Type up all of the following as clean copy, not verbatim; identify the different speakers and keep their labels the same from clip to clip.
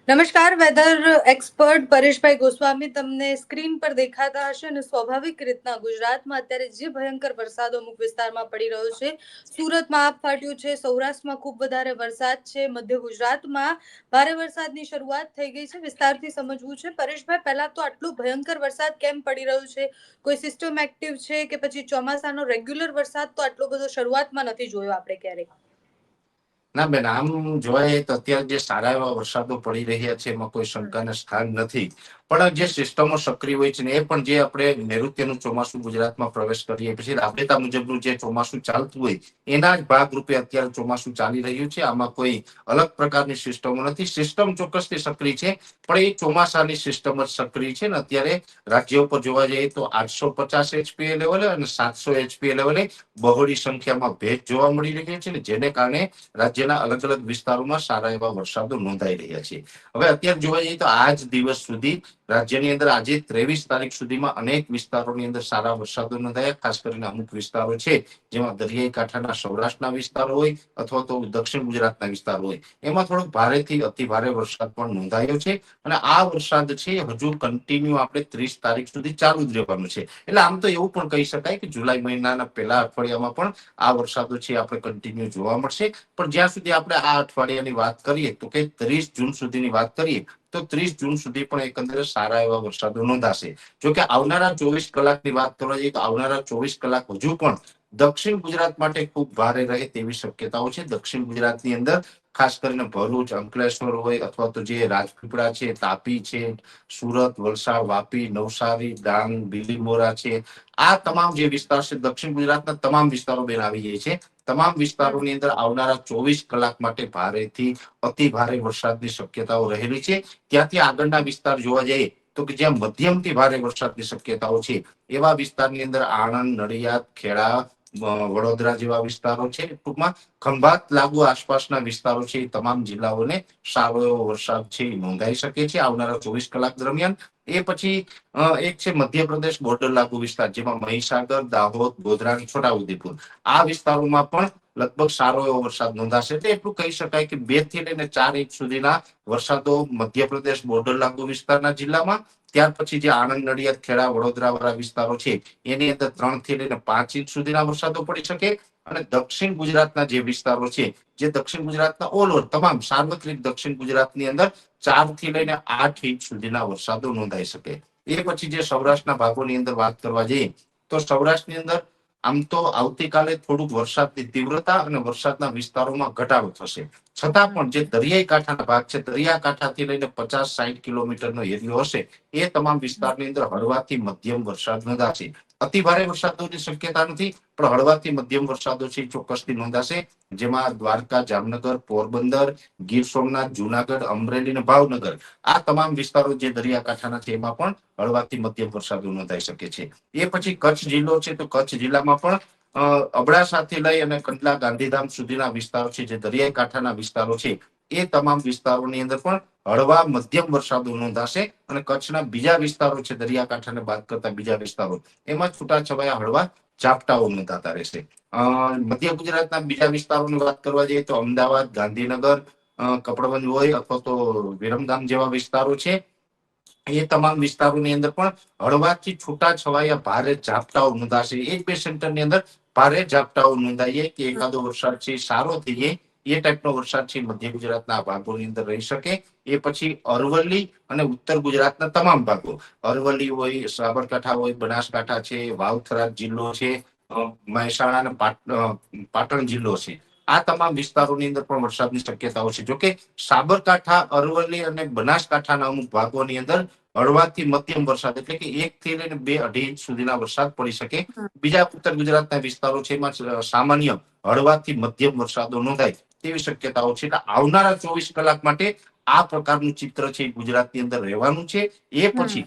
Speaker 1: નમસ્કાર, weather expert પરેશભાઈ ગોસ્વામી તમને screen પર દેખાતા હશે અને સ્વાભાવિક રીતના ગુજરાતમાં અત્યારે જે ભયંકર વરસાદ અમુક વિસ્તારમાં પડી રહ્યો છે, સુરતમાં આબ ફાટ્યું છે, સૌરાષ્ટ્રમાં ખૂબ વધારે વરસાદ છે, મધ્ય ગુજરાતમાં ભારે વરસાદની શરૂઆત થઈ ગઈ છે. વિસ્તારથી સમજવું છે. પરેશભાઈ, પહેલા તો આટલું ભયંકર વરસાદ કેમ પડી રહ્યું છે? કોઈ સિસ્ટમ એક્ટિવ છે કે પછી ચોમાસાનો રેગ્યુલર વરસાદ તો આટલો બધો શરૂઆતમાં નથી જોયો આપણે ક્યારેક?
Speaker 2: ના બેન, આમ જોવા જઈએ તો અત્યારે જે સારા એવા વરસાદો પડી રહ્યા છે એમાં કોઈ શંકાને સ્થાન નથી. પણ જે સિસ્ટમો સક્રિય હોય છે ને, એ પણ જે આપણે નૈઋત્યનું ચોમાસું ગુજરાતમાં પ્રવેશ કરીએ પછી રાબેતા મુજબનું જે ચોમાસું ચાલતું હોય એના જ ભાગરૂપે અત્યારે ચોમાસું ચાલી રહ્યું છે. આમાં કોઈ અલગ પ્રકારની સિસ્ટમો નથી. સિસ્ટમ ચોક્કસથી સક્રિય છે, પણ એ ચોમાસાની સિસ્ટમ જ સક્રિય છે ને અત્યારે રાજ્ય ઉપર જોવા જઈએ તો 850 એચપીએ લેવલે અને 700 એચપીએ લેવલે બહોળી સંખ્યામાં ભેજ જોવા મળી રહ્યો છે ને, જેને કારણે રાજ્યના અલગ અલગ વિસ્તારોમાં સારા એવા વરસાદો નોંધાઈ રહ્યા છે. હવે અત્યારે જોવા જઈએ તો આજ દિવસ સુધી રાજ્યની અંદર આજે 23 તારીખ સુધીમાં અનેક વિસ્તારોની અંદર સારા વરસાદો નોંધાયા. ખાસ કરીને અમુક વિસ્તારો છે જેમાં દરિયાઈ કાંઠાના સૌરાષ્ટ્રના વિસ્તારો હોય અથવા તો દક્ષિણ ગુજરાતના વિસ્તારો હોય, એમાં થોડોક ભારેથી અતિ ભારે વરસાદ પણ નોંધાયો છે. અને આ વરસાદ છે હજુ કન્ટિન્યુ આપણે 30 તારીખ સુધી ચાલુ જ રહેવાનું છે. એટલે આમ તો એવું પણ કહી શકાય કે જુલાઈ મહિનાના પહેલા અઠવાડિયામાં પણ આ વરસાદો છે આપણે કન્ટિન્યુ જોવા મળશે. પણ જ્યાં સુધી આપણે આ અઠવાડિયાની વાત કરીએ તો કે 30 જૂન સુધીની વાત કરીએ તો 30 જૂન સુધી પણ એકંદરે સારા એવા વરસાદો નોંધાશે. જોકે આવનારા 24 કલાકની વાત કરવા જઈએ તો આવનારા 24 કલાક હજુ પણ દક્ષિણ ગુજરાત માટે ખૂબ ભારે રહે તેવી શક્યતાઓ છે. દક્ષિણ ગુજરાતની અંદર ખાસ કરીને ભરૂચ, અંકલેશ્વર હોય અથવા તો જે રાજપીપળા છે, તાપી છે, સુરત, વલસાડ, વાપી, નવસારી, ડાંગ, બીલીમોરા છે, આ તમામ જે વિસ્તાર છે દક્ષિણ ગુજરાતના તમામ વિસ્તારો બેન આવી જાય છે. તમામ વિસ્તારોની અંદર આવનારા 24 કલાક માટે ભારેથી અતિ ભારે વરસાદની શક્યતાઓ રહેલી છે. ત્યાંથી આગળના વિસ્તાર જોવા જઈએ તો કે જ્યાં મધ્યમથી ભારે વરસાદની શક્યતાઓ છે એવા વિસ્તારની અંદર આણંદ, નડિયાદ, ખેડા, વડોદરા જેવા વિસ્તારો છે. ટૂંકમાં ખંભાત લાગુ આસપાસના વિસ્તારો છે એ તમામ જિલ્લાઓને સારો એવો વરસાદ છે એ નોંધાઈ શકે છે આવનારા 24 કલાક દરમિયાન. એ પછી એક છે મધ્યપ્રદેશ બોર્ડર લાગુ વિસ્તાર, જેમાં મહીસાગર, દાહોદ, ગોધરા, છોટાઉદેપુર, આ વિસ્તારોમાં પણ લગભગ સારો એવો વરસાદ નોંધાશે. એટલે એટલું કહી શકાય કે 2 થી લઈને 4 ઇંચ સુધીના વરસાદો મધ્યપ્રદેશ બોર્ડર લાગુ વિસ્તારના જિલ્લામાં, ત્યાર પછી જે આણંદ, નડિયાદ, ખેડા, વડોદરા વાળા વિસ્તારો છે એની અંદર 3 થી લઈને 5 ઇંચ સુધીના વરસાદો પડી શકે. અને દક્ષિણ ગુજરાતના જે વિસ્તારો છે, જે દક્ષિણ ગુજરાતના ઓલ ઓવર તમામ સાર્વત્રિક દક્ષિણ ગુજરાતની અંદર 4 થી લઈને 8 ઇંચ સુધીના વરસાદો નોંધાઈ શકે. એ પછી જે સૌરાષ્ટ્રના ભાગોની અંદર વાત કરવા જઈએ તો સૌરાષ્ટ્રની અંદર આમ તો આવતીકાલે થોડુંક વરસાદની તીવ્રતા અને વરસાદના વિસ્તારોમાં ઘટાડો થશે. છતાં પણ જે દરિયાઈ કાંઠાના ભાગ છે, દરિયાકાંઠાથી લઈને 50-60 કિલોમીટરનો એરિયો હશે, એ તમામ વિસ્તારની અંદર હળવાથી મધ્યમ વરસાદ નોંધાશે. અતિ ભારે વરસાદોની શક્યતા નથી, પણ હળવાથી મધ્યમ વરસાદો છે ચોક્કસથી નોંધાશે. જેમાં દ્વારકા, જામનગર, પોરબંદર, ગીર સોમનાથ, જુનાગઢ, અમરેલી અને ભાવનગર, આ તમામ વિસ્તારો જે દરિયાકાંઠાના છે એમાં પણ હળવાથી મધ્યમ વરસાદો નોંધાઈ શકે છે. એ પછી કચ્છ જિલ્લો છે તો કચ્છ જિલ્લામાં પણ અબડાસાથી લઈ અને કંડલા, ગાંધીધામ સુધીના વિસ્તારો છે જે દરિયાઈ કાંઠાના વિસ્તારો છે, એ તમામ વિસ્તારોની અંદર પણ હળવા મધ્યમ વરસાદો નોંધાશે. અને કચ્છના બીજા વિસ્તારો છે દરિયાકાંઠાને બાદ કરતા બીજા વિસ્તારો, એમાં છૂટાછવાયા હળવા ઝાપટાઓ નોંધાતા રહેશે. મધ્ય ગુજરાતના બીજા વિસ્તારોની વાત કરવા જઈએ તો અમદાવાદ, ગાંધીનગર, કપડવંજ હોય અથવા તો વિરમગામ જેવા વિસ્તારો છે, એ તમામ વિસ્તારોની અંદર પણ હળવાથી છૂટા છવાયા ભારે ઝાપટાઓ નોંધાશે. એક બે સેન્ટરની અંદર ભારે ઝાપટાઓ નોંધાઈએ કે એકાદો વરસાદ છે સારો થઈ જાય, એ ટાઈપનો વરસાદ છે મધ્ય ગુજરાતના ભાગોની અંદર રહી શકે. એ પછી અરવલ્લી અને ઉત્તર ગુજરાતના તમામ ભાગો, અરવલ્લી હોય, સાબરકાંઠા હોય, બનાસકાંઠા છે, વાવથરા જિલ્લો છે, મહેસાણા અને પાટણ જિલ્લો છે, આ તમામ વિસ્તારોની અંદર પણ વરસાદની શક્યતાઓ છે. જોકે સાબરકાંઠા, અરવલ્લી અને બનાસકાંઠાના અમુક ભાગોની અંદર હળવાથી મધ્યમ વરસાદ એટલે કે 1 થી લઈને 2-2.5 ઇંચ સુધીના વરસાદ પડી શકે. બીજા ઉત્તર ગુજરાતના વિસ્તારો છે એમાં સામાન્ય હળવાથી મધ્યમ વરસાદો નોંધાય તેવી શક્યતાઓ છે. એટલે આવનારા 24 કલાક માટે આ પ્રકારનું ચિત્ર છે ગુજરાતની અંદર રહેવાનું છે. એ પછી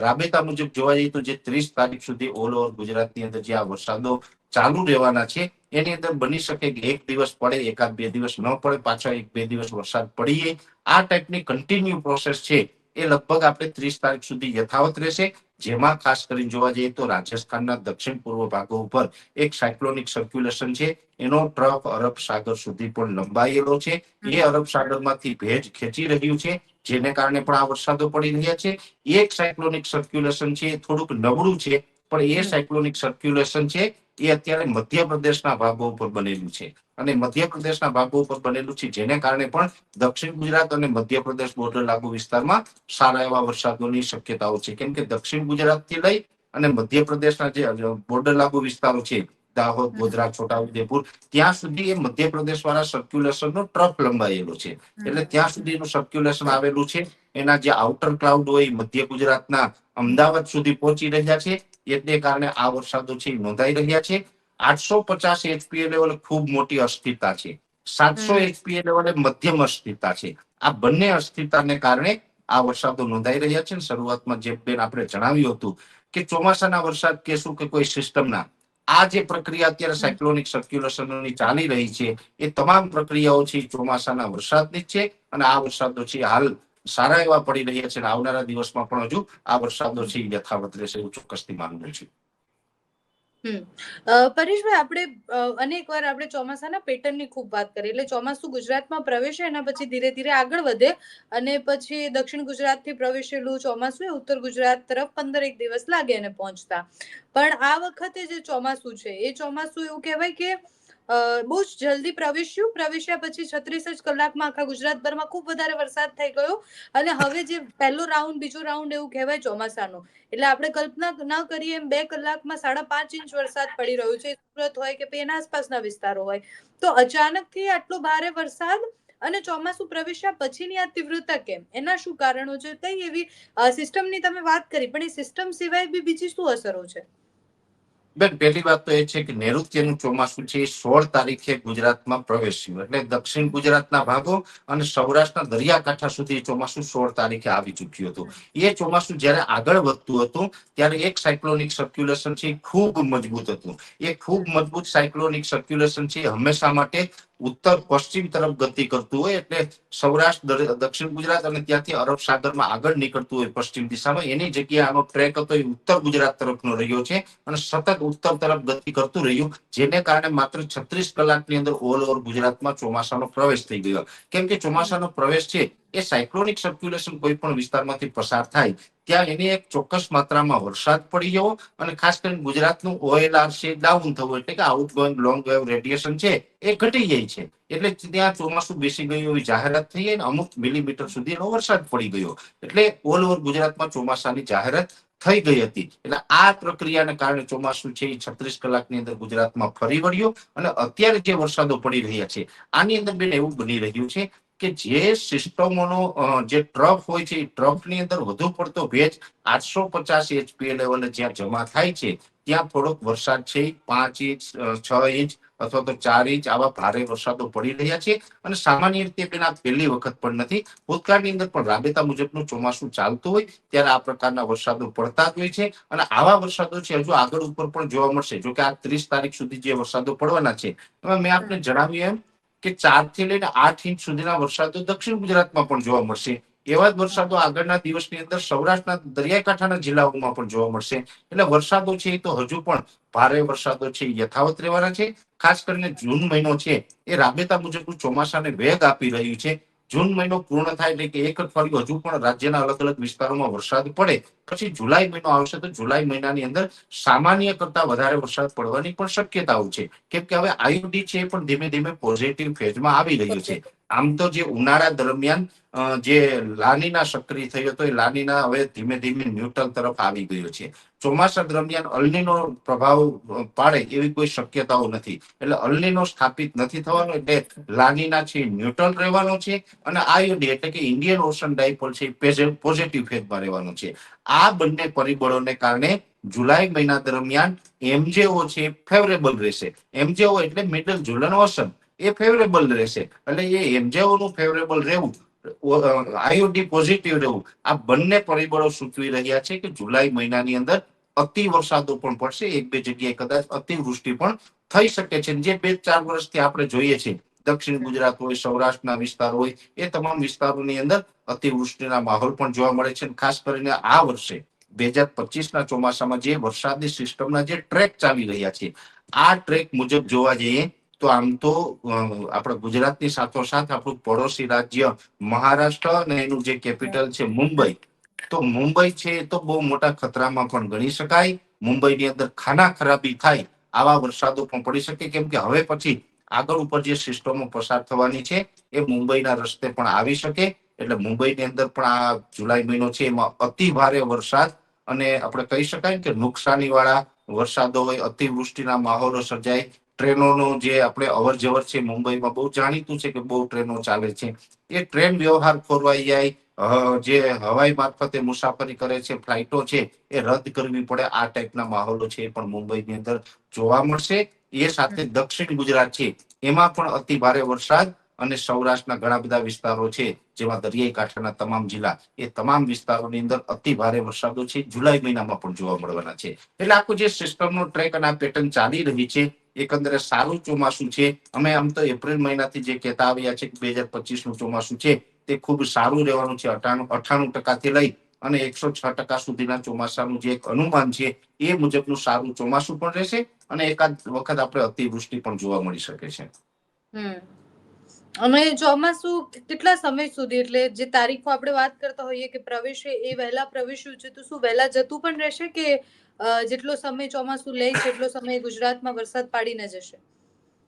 Speaker 2: રાબેતા મુજબ જોવા જઈએ તો જે 30 તારીખ સુધી ઓલ ઓવર ગુજરાતની અંદર જે આ વરસાદો ચાલુ રહેવાના છે, એની અંદર બની શકે કે એક દિવસ પડે, એકાદ બે દિવસ ન પડે, પાછા 1-2 દિવસ વરસાદ પડીએ, આ ટાઈપની કન્ટિન્યુ પ્રોસેસ છે એ લગભગ આપણે 30 તારીખ સુધી યથાવત રહેશે, જેમાં ખાસ કરીને જોવા જઈએ તો રાજસ્થાનના દક્ષિણ પૂર્વ ભાગો ઉપર એક સાયક્લોનિક સર્ક્યુલેશન છે, એનો ટ્રફ અરબ સાગર સુધી પણ લંબાયેલો છે. એ અરબ સાગરમાંથી ભેજ ખેંચી રહ્યું છે, જેને કારણે પણ આ વરસાદો પડી રહ્યા છે. એક સાયક્લોનિક સર્ક્યુલેશન છે એ થોડુંક નબળું છે, પણ એ સાયક્લોનિક સર્ક્યુલેશન છે એ અત્યારે મધ્યપ્રદેશના ભાગો ઉપર બનેલું છે, અને મધ્યપ્રદેશના ભાગો ઉપર બનેલું છે, જેને કારણે પણ દક્ષિણ ગુજરાત અને મધ્યપ્રદેશ બોર્ડર લાગુ વિસ્તારમાં સારા એવા વરસાદોની શક્યતાઓ છે. કેમ કે દક્ષિણ ગુજરાતથી લઈ અને મધ્યપ્રદેશના જે બોર્ડર લાગુ વિસ્તારો છે, દાહોદ, ગોધરા, છોટાઉદેપુર, ત્યાં સુધી એ મધ્યપ્રદેશ વાળા સર્ક્યુલેશનનો ટ્રફ લંબાયેલો છે. એટલે ત્યાં સુધીનું સર્ક્યુલેશન આવેલું છે. એના જે આઉટર ક્લાઉડ હોય મધ્ય ગુજરાતના અમદાવાદ સુધી પહોંચી રહ્યા છે, એટલે કારણે આ વરસાદો છે નોંધાઈ રહ્યા છે. 850 એચપીએ લેવલે ખૂબ મોટી અસ્થિરતા છે, 700 એચપીએ લેવલે મધ્યમ અસ્થિરતા છે. આ બંને અસ્થિરતાને કારણે આ વરસાદો નોંધાઈ રહ્યા છે. શરૂઆતમાં જે બેન આપણે જણાવ્યું હતું કે ચોમાસાના વરસાદ કહેશું કે કોઈ સિસ્ટમના, આ જે પ્રક્રિયા અત્યારે સાયક્લોનિક સર્ક્યુલેશનની ચાલી રહી છે, એ તમામ પ્રક્રિયાઓ છે ચોમાસાના વરસાદની જ છે, અને આ વરસાદો છે હાલ સારા એવા પડી રહ્યા છે, અને આવનારા દિવસમાં પણ હજુ આ વરસાદો છે યથાવત રહેશે એવું ચોક્કસથી માનવું છે.
Speaker 1: પરેશભાઈ, આપણે અનેક વાર આપણે ચોમાસાના પેટર્નની ખૂબ વાત કરી, એટલે ચોમાસું ગુજરાતમાં પ્રવેશે એના પછી ધીરે ધીરે આગળ વધે, અને પછી દક્ષિણ ગુજરાતથી પ્રવેશેલું ચોમાસું એ ઉત્તર ગુજરાત તરફ 15 દિવસ લાગે એને પહોંચતા. પણ આ વખતે જે ચોમાસું છે એ ચોમાસું એવું કહેવાય કે બહુ જ જલ્દી પ્રવેશ્યા પછી 36 જ કલાકમાં આખા ગુજરાતભરમાં ખૂબ વધારે વરસાદ થઈ ગયો, અને હવે જે પહેલો રાઉન્ડ બીજો રાઉન્ડ એવું કહેવાય ચોમાસાનો, એટલે આપણે કલ્પના ન કરીએ એમ 2 કલાકમાં 5.5 ઇંચ વરસાદ પડી રહ્યો છે, સુરત હોય કે એના આસપાસના વિસ્તારો હોય. તો અચાનકથી આટલો ભારે વરસાદ અને ચોમાસું પ્રવેશ્યા પછીની આ તીવ્રતા કેમ? એના શું કારણો છે? કઈ એવી સિસ્ટમની તમે વાત કરી, પણ એ સિસ્ટમ સિવાય બી બીજી શું અસરો છે?
Speaker 2: બેન, પહેલી વાત તો એ છે કે નૈઋત્યનું ચોમાસું છે એ 16 તારીખે ગુજરાતમાં પ્રવેશ્યું, એટલે દક્ષિણ ગુજરાતના ભાગો અને સૌરાષ્ટ્રના દરિયાકાંઠા સુધી ચોમાસું 16 તારીખે આવી ચૂક્યું હતું. એ ચોમાસું જ્યારે આગળ વધતું હતું ત્યારે એક સાયક્લોનિક સર્ક્યુલેશન છે એ ખૂબ મજબૂત હતું. એ ખૂબ મજબૂત સાયક્લોનિક સર્ક્યુલેશન છે હંમેશા માટે ઉત્તર પશ્ચિમ તરફ ગતિ કરતું હોય, એટલે સૌરાષ્ટ્ર, દક્ષિણ ગુજરાત અને ત્યાંથી અરબ સાગરમાં આગળ નીકળતું હોય પશ્ચિમ દિશામાં, એની જગ્યાએ આનો ટ્રેક હતો એ ઉત્તર ગુજરાત તરફનો રહ્યો છે, અને સતત ઉત્તર તરફ ગતિ કરતું રહ્યું, જેને કારણે માત્ર 36 કલાકની અંદર ઓલ ઓવર ગુજરાતમાં ચોમાસાનો પ્રવેશ થઈ ગયો. કેમ કે ચોમાસાનો પ્રવેશ છે એ સાયક્લોનિક સર્ક્યુલેશન કોઈ પણ વિસ્તારમાંથી પસાર થાય ત્યાં એની એક ચોક્કસ માત્રામાં વરસાદ પડી જવો, અને ખાસ કરીને ગુજરાતનું OLR છે ડાઉન થવું, એટલે કે આઉટગોઈંગ લોંગ વેવ રેડિયેશન છે એ ઘટી જાય છે, એટલે ત્યાં ચોમાસું બેસી ગયું એવી જાહેરાત થઈ, અને અમુક મિલીમીટર સુધીનો વરસાદ પડી ગયો, એટલે ઓલ ઓવર ગુજરાતમાં ચોમાસાની જાહેરાત થઈ ગઈ હતી. એટલે આ પ્રક્રિયાને કારણે ચોમાસું છે એ 36 કલાકની અંદર ગુજરાતમાં ફરી વળ્યો, અને અત્યારે જે વરસાદો પડી રહ્યા છે આની અંદર બેન એવું બની રહ્યું છે કે જે સિસ્ટમોનો જે ટ્રફ હોય છે એ ટ્રફની અંદર વધુ પડતો ભેજ 850 એચપીએ લેવલે જ્યાં જમા થાય છે ત્યાં થોડોક વરસાદ છે 5 ઇંચ, 6 ઇંચ અથવા તો 4 ઇંચ આવા ભારે વરસાદો પડી રહ્યા છે, અને સામાન્ય રીતે પેલા પહેલી વખત પણ નથી. ભૂતકાળની અંદર પણ રાબેતા મુજબનું ચોમાસું ચાલતું હોય ત્યારે આ પ્રકારના વરસાદો પડતા જ હોય છે, અને આવા વરસાદો છે હજુ આગળ ઉપર પણ જોવા મળશે. જો કે આ 30 તારીખ સુધી જે વરસાદો પડવાના છે એમાં મેં આપને જણાવ્યું એમ કે 4 થી લઈને 8 ઇંચ સુધીના વરસાદો દક્ષિણ ગુજરાતમાં પણ જોવા મળશે. એવા જ વરસાદો આગળના દિવસની અંદર સૌરાષ્ટ્રના દરિયાકાંઠાના જિલ્લાઓમાં પણ જોવા મળશે. એટલે વરસાદો છે એ તો હજુ પણ ભારે વરસાદો છે યથાવત રહેવાના છે. ખાસ કરીને જૂન મહિનો છે એ રાબેતા મુજબનું ચોમાસાને વેગ આપી રહ્યું છે. જૂન મહિનો પૂર્ણ થાય એટલે કે એક અઠવાડિયું હજુ પણ રાજ્યના અલગ અલગ વિસ્તારોમાં વરસાદ પડે, પછી જુલાઈ મહિનો આવશે તો જુલાઈ મહિનાની અંદર સામાન્ય કરતા વધારે વરસાદ પડવાની પણ શક્યતાઓ છે. કેમ કે હવે આઈઓડી છે એ પણ ધીમે ધીમે પોઝિટિવ ફેઝમાં આવી રહ્યું છે. આમ તો જે ઉનાળા દરમિયાન જે લાનીના સક્રિય થયો હતો એ લાનીના હવે ધીમે ધીમે ન્યુટ્રલ તરફ આવી ગયો છે. ચોમાસા દરમિયાન અલ્નીનો પ્રભાવ પાડે એવી કોઈ શક્યતાઓ નથી, એટલે અલ્નીનો સ્થાપિત નથી થવાનો, એટલે લાનીના છે ન્યુટ્રલ રહેવાનો છે, અને આઈઓડી એટલે કે ઇન્ડિયન ઓશન ડાયપોલ છે પોઝિટિવ ફેઝમાં રહેવાનો છે. આ બંને પરિબળોને કારણે જુલાઈ મહિના દરમિયાન એમજેઓ છે ફેવરેબલ રહેશે. એમજેઓ એટલે મિડલ જુલન ઓશન, એ ફેવરેબલ રહેશે. એટલે એ એમજેઓ નું ફેવરેબલ રહેવું, આઈઓડી પોઝિટિવ રહેવું, આ બંને પરિબળો સૂચવી રહ્યા છે કે જુલાઈ મહિનાની અંદર અતિ વરસાદો પણ પડશે. એક બે જગ્યાએ કદાચ અતિવૃષ્ટિ પણ થઈ શકે છે. જે 2-4 વર્ષથી આપણે જોઈએ છીએ દક્ષિણ ગુજરાત હોય, સૌરાષ્ટ્રના વિસ્તાર હોય, એ તમામ વિસ્તારોની અંદર અતિવૃષ્ટિના માહોલ પણ જોવા મળે છે. ખાસ કરીને આ વર્ષે 2025ના ચોમાસામાં જે વરસાદની સિસ્ટમના જે ટ્રેક ચાલી રહ્યા છે, આ ટ્રેક મુજબ જોવા જઈએ તો આમ તો આપણા ગુજરાતની સાથોસાથ આપણું પડોશી રાજ્ય મહારાષ્ટ્ર અને એનું જે કેપિટલ છે મુંબઈ, તો મુંબઈ છે એ તો બહુ મોટા ખતરામાં પણ ગણી શકાય. મુંબઈની અંદર ખાના ખરાબી થાય આવા વરસાદો પણ પડી શકે, કેમ કે હવે પછી આગળ ઉપર જે સિસ્ટમો પસાર થવાની છે એ મુંબઈના રસ્તે પણ આવી શકે. એટલે મુંબઈની અંદર પણ આ જુલાઈ મહિનો છે એમાં અતિ ભારે વરસાદ અને આપણે કહી શકાય કે નુકસાની વાળા વરસાદો હોય, અતિવૃષ્ટિના માહોલો સર્જાય. ટ્રેનોનો જે આપણે અવર જવર છે મુંબઈમાં બહુ જાણીતું છે કે બહુ ટ્રેનો ચાલે છે, એ ટ્રેન વ્યવહાર ખોરવાઈ જાય. જે હવાઈ મારફતે મુસાફરી કરે છે, ફ્લાઇટો છે, એ રદ કરવી પડે. આ ટાઈપના માહોલો છે એ પણ મુંબઈની અંદર જોવા મળશે. એ સાથે દક્ષિણ ગુજરાત છે એમાં પણ અતિ ભારે વરસાદ અને સૌરાષ્ટ્રના ઘણા બધા વિસ્તારો છે જેમાં દરિયાઈ કાંઠાના તમામ જિલ્લા, એ તમામ વિસ્તારોની અંદર અતિ ભારે વરસાદો છે જુલાઈ મહિનામાં પણ જોવા મળવાના છે. એટલે આખું જે સિસ્ટમનો ટ્રેક અને આ પેટર્ન ચાલી રહી છે, એકંદરે સારું ચોમાસું છે. અમે આમ તો એપ્રિલ મહિનાથી જે કહેતા આવ્યા છે કે 2025નું ચોમાસું છે તે ખૂબ સારું રહેવાનું છે. 98% લઈ અને 106% સુધીના ચોમાસાનું જે એક અનુમાન છે એ મુજબનું સારું ચોમાસું પણ રહેશે અને એકાદ વખત આપણે અતિવૃષ્ટિ પણ જોવા મળી શકે છે.
Speaker 1: અને ચોમાસું કેટલા સમય સુધી, એટલે જે તારીખો આપણે વાત કરતા હોઈએ કે પ્રવેશે એ વહેલા પ્રવેશ્યું છે, તો શું વહેલા જતું પણ રહેશે કે જેટલો સમય ચોમાસું લે છે એટલો સમય ગુજરાતમાં વરસાદ પાડીને જશે?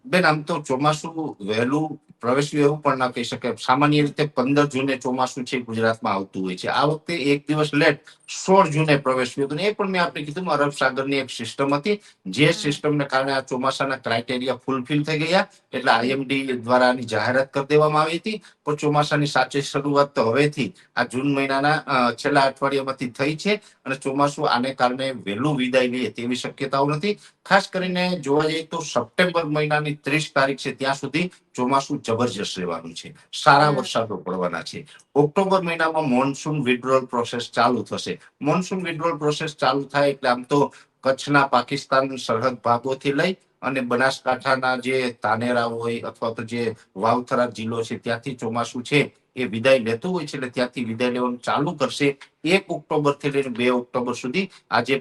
Speaker 2: બેન, આમ તો ચોમાસું વહેલું પ્રવેશ્યું એવું પણ ના કહી શકાય. સામાન્ય રીતે 15 જૂને ચોમાસું છે ગુજરાતમાં આવતું હોય છે. આ વખતે એક દિવસ લેટ 16 જૂને પ્રવેશ્યું હતું. એ પણ મેં આપણે કીધું અરબ સાગરની એક સિસ્ટમ હતી, જે સિસ્ટમને કારણે આ ચોમાસાના ક્રાઇટેરિયા ફૂલફિલ થઈ ગયા. એટલે આઈએમડી દ્વારા આની જાહેરાત કરી દેવામાં આવી હતી. પણ ચોમાસાની સાચી શરૂઆત તો હવેથી આ જૂન મહિનાના છેલ્લા અઠવાડિયામાંથી થઈ છે અને ચોમાસું આને કારણે વહેલું વિદાય લે તેવી શક્યતાઓ નથી. ખાસ કરીને જોવા જઈએ તો સપ્ટેમ્બર મહિનાની 30 તારીખ છે ત્યાં સુધી ચોમાસું જબરજસ્ત રહેવાનું છે. સારા વરસાદો પડવાના છે. ઓક્ટોબર મહિનામાં મોન્સૂન વિડ્રોલ પ્રોસેસ ચાલુ થશે. મોન્સૂન વિડ્રોલ પ્રોસેસ ચાલુ થાય એટલે આમ તો કચ્છના પાકિસ્તાન સરહદ ભાગોથી લઈ અને બનાસકાંઠાના જે તાનેરા હોય અથવા તો જે વાવથરા જિલ્લો છે ત્યાંથી ચોમાસું છે એ વિદાય લેતું હોય છે. એટલે ત્યાંથી વિદાય લેવાનું ચાલુ કરશે. 1 ઓક્ટોબર થી લઈને 2 ઓક્ટોબર સુધી આજે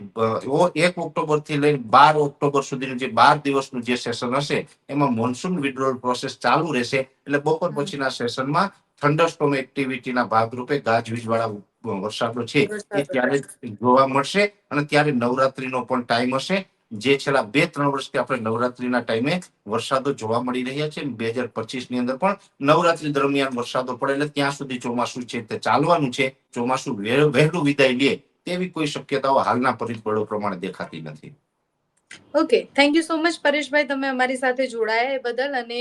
Speaker 2: 1 ઓક્ટોબર થી લઈને 12 ઓક્ટોબર સુધીનું જે 12 દિવસનું જે સેશન હશે એમાં મોન્સૂન વિડ્રોલ પ્રોસેસ ચાલુ રહેશે. એટલે બપોર પછીના સેશનમાં થંડરસ્ટોર્મ એક્ટિવિટીના ભાગરૂપે ગાજવીજ વાળા વરસાદો છે એ ત્યારે જોવા મળશે. અને ત્યારે નવરાત્રીનો પણ ટાઈમ હશે. જે છેલ્લા 2-3 વર્ષથી આપણે નવરાત્રીના ટાઈમે વરસાદો જોવા મળી રહ્યા છે. 2025ની અંદર પણ નવરાત્રી દરમિયાન વરસાદો પડે એટલે ત્યાં સુધી ચોમાસું છે તે ચાલવાનું છે. ચોમાસું વહેલું વિદાય લે તેવી કોઈ શક્યતાઓ હાલના પરિબળો પ્રમાણે દેખાતી નથી.
Speaker 1: Okay, thank you so much પરેશભાઈ, તમે અમારી સાથે જોડાયા એ બદલ. અને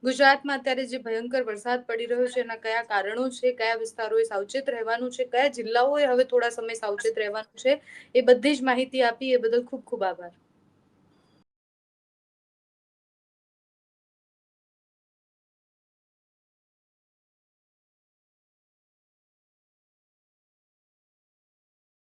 Speaker 1: ગુજરાતમાં અત્યારે જે ભયંકર વરસાદ પડી રહ્યો છે એના કયા કારણો છે, કયા વિસ્તારોએ સાવચેત રહેવાનું છે, કયા જિલ્લાઓએ હવે થોડા સમય સાવચેત રહેવાનું છે, એ બધી જ માહિતી આપી એ બદલ ખૂબ ખૂબ આભાર.